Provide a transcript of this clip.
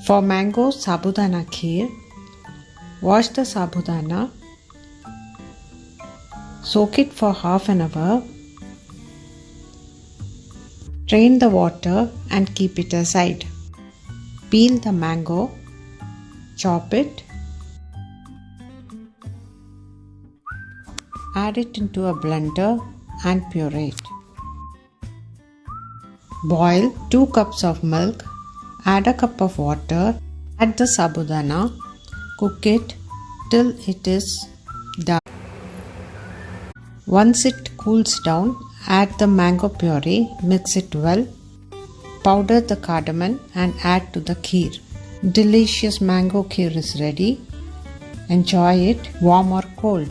For mango sabudana kheer, wash the sabudana, soak it for half an hour, drain the water and keep it aside. Peel the mango, chop it, add it into a blender and puree it. Boil 2 cups of milk, add a cup of water, add the sabudana, cook it till it is done. Once it cools down, add the mango puree, mix it well, powder the cardamom and add to the kheer. Delicious mango kheer is ready. Enjoy it warm or cold.